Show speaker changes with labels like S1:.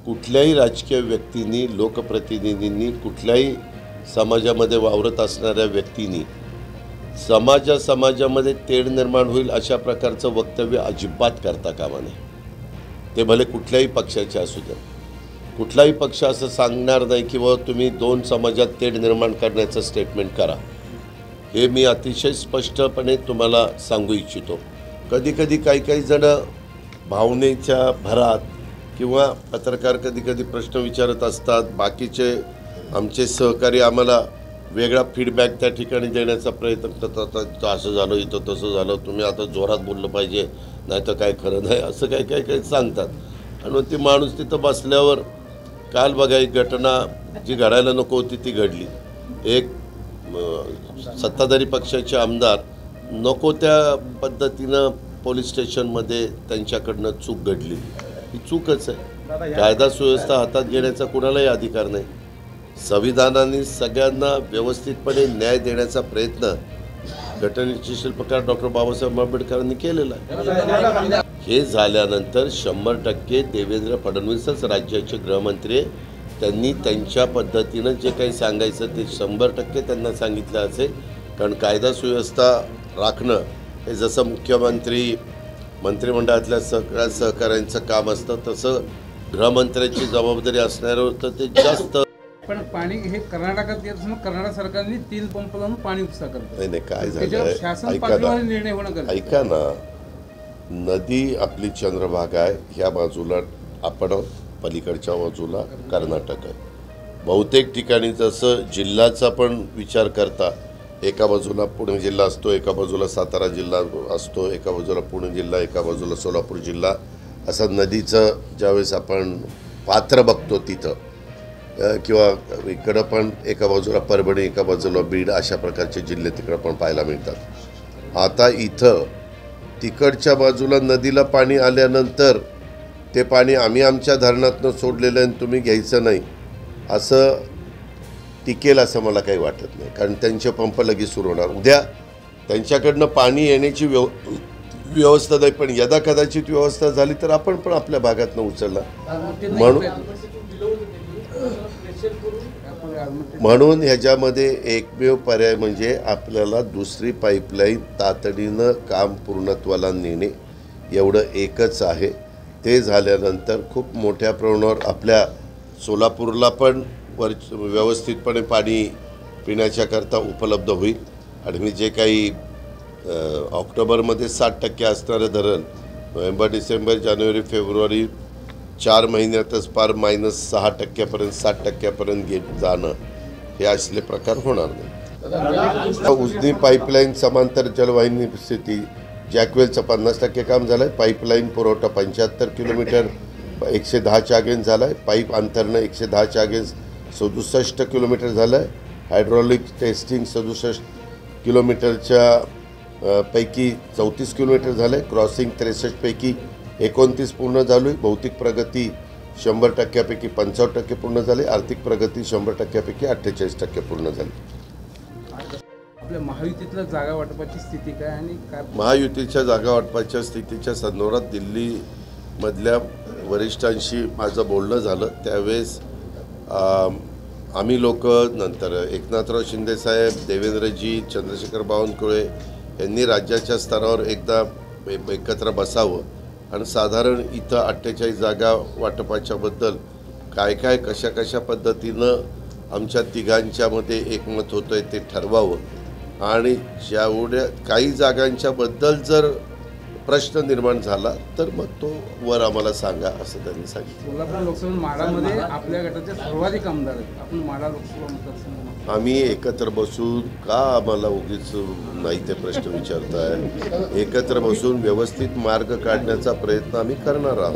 S1: कुठल्याही राजकीय व्यक्तींनी, लोकप्रतिनिधींनी, कुठल्याही समाजामध्ये वावरत असणाऱ्या व्यक्तींनी समाजामध्ये तेढ निर्माण होईल अशा प्रकारचं वक्तव्य अजिबात करता कामा नये. ते भले कुठल्याही पक्षाचे असू द्या. कुठलाही पक्ष असं सांगणार नाही की व तुम्ही दोन समाजात तेढ निर्माण करण्याचं स्टेटमेंट करा. हे मी अतिशय स्पष्टपणे तुम्हाला सांगू इच्छितो. कधी काही जण भावनेच्या भरात किंवा पत्रकार कधी प्रश्न विचारत असतात. बाकीचे आमचे सहकारी आम्हाला वेगळा फीडबॅक त्या ठिकाणी देण्याचा प्रयत्न करतात. असं झालं, इथं तसं झालं, तुम्ही आता जोरात बोललं पाहिजे, नाही तर काय खरं नाही, असं काही सांगतात. आणि मग ती माणूस तिथं बसल्यावर काल बघा एक घटना जी घडायला नको होती ती घडली. एक सत्ताधारी पक्षाचे आमदार नको त्या पद्धतीनं पोलीस स्टेशनमध्ये त्यांच्याकडनं चूक घडली. ही चूकच आहे. कायदा सुव्यवस्था हातात घेण्याचा कुणालाही अधिकार नाही. संविधानाने सगळ्यांना व्यवस्थितपणे न्याय देण्याचा प्रयत्न घटनेचे शिल्पकार डॉक्टर बाबासाहेब आंबेडकरांनी केलेला आहे. हे झाल्यानंतर 100% देवेंद्र फडणवीसच राज्याचे गृहमंत्री. त्यांनी त्यांच्या पद्धतीनं जे काही सांगायचं ते 100% त्यांना सांगितलं असेल. कारण कायदा सुव्यवस्था राखणं हे जसं मुख्यमंत्री मंत्रिमंडळातल्या सगळ्या सहकाऱ्यांचं काम असतं तसं गृहमंत्र्यांची जबाबदारी असणारं होतं ते जास्त.
S2: पण पाणी हे कर्नाटकात येत असून कर्नाटक सरकारने 3 पंप लावून पाणी उपसा करतं.
S1: नाही काय झालं ऐका ना, नदी आपली चंद्रभागा आहे. ह्या बाजूला आपण पलीकडच्या बाजूला कर्नाटक आहे. बहुतेक ठिकाणी जसं जिल्ह्याचा पण विचार करता, एका बाजूला पुणे जिल्हा असतो, एका बाजूला सातारा जिल्हा असतो, एका बाजूला पुणे जिल्हा, एका बाजूला सोलापूर जिल्हा. असं नदीचं ज्यावेळेस आपण पात्र बघतो तिथं किंवा इकडं पण एका बाजूला परभणी, एका बाजूला बीड, अशा प्रकारचे जिल्हे तिकडं पण पाहायला मिळतात. आता इथं तिकडच्या बाजूला नदीला पाणी आल्यानंतर ते पाणी आम्ही आमच्या धरणातनं सोडलेलं आहे आणि तुम्ही घ्यायचं नाही असं टिकेल असं मला काही वाटत नाही. कारण त्यांचे पंप लगेच सुरू होणार. उद्या त्यांच्याकडनं पाणी येण्याची व्यवस्था नाही, पण यदा कदाचित व्यवस्था झाली तर आपण पण आपल्या भागातनं उचलणार. म्हणून ह्याच्यामध्ये एकमेव पर्याय म्हणजे आपल्याला दुसरी पाईपलाईन तातडीनं काम पूर्णत्वाला नेणे एवढं एकच आहे. ते झाल्यानंतर खूप मोठ्या प्रमाणावर आपल्या सोलापूरला पण व्यवस्थितपणे पाणी पिण्याच्याकरता उपलब्ध होईल. आणि मी जे काही ऑक्टोबरमध्ये 60% असणारं धरण नोव्हेंबर, डिसेंबर, जानेवारी, फेब्रुवारी 4 महिन्यातच पार -6% 60% जाणं हे असले प्रकार होणार नाही. उजनी पाईपलाईन समांतर जलवाहिनी स्थिती जॅकवेलचं 50% काम झालं आहे. पाईपलाईन पुरवठा 75 किलोमीटर 110च्या अगेन्स्ट झाला आहे. पाईप अंतरणं 110च्या अगेन्स्ट 67 किलोमीटर झालं आहे. हायड्रॉलिक टेस्टिंग 67 किलोमीटरच्या पैकी 34 किलोमीटर झालं आहे. क्रॉसिंग 63 पैकी 29 पूर्ण झाली. भौतिक प्रगती 100% पैकी 55% पूर्ण झाली. आर्थिक प्रगती 100% पैकी 48% पूर्ण झाली.
S2: आपल्या महायुतीतल्या जागा वाटपाची स्थिती काय आणि काय?
S1: महायुतीच्या जागा वाटपाच्या स्थितीच्या संदर्भात दिल्लीमधल्या वरिष्ठांशी माझं बोलणं झालं. त्यावेळेस आम्ही लोक नंतर एकनाथराव शिंदेसाहेब, देवेंद्रजी, चंद्रशेखर बावनकुळे यांनी राज्याच्या स्तरावर एकदा एकत्र बसावं आणि साधारण इथं 48 जागा वाटपाच्याबद्दल काय कशा पद्धतीनं आमच्या तिघांच्यामध्ये एकमत होतं आहे ते ठरवावं. आणि जेवढ्या काही जागांच्याबद्दल जर प्रश्न निर्माण झाला तर मग तो वर आम्हाला सांगा असं त्यांनी सांगितलं.
S2: सोलापूर लोकसभा माढामध्ये आपल्या गटाचे सर्वाधिक आमदार आहेत. आपण माढा लोकसभा मतदारसंघ
S1: आम्ही एकत्र बसून का आम्हाला उगीच नाही ते प्रश्न विचारताय. एकत्र बसून व्यवस्थित मार्ग काढण्याचा प्रयत्न आम्ही करणार आहोत.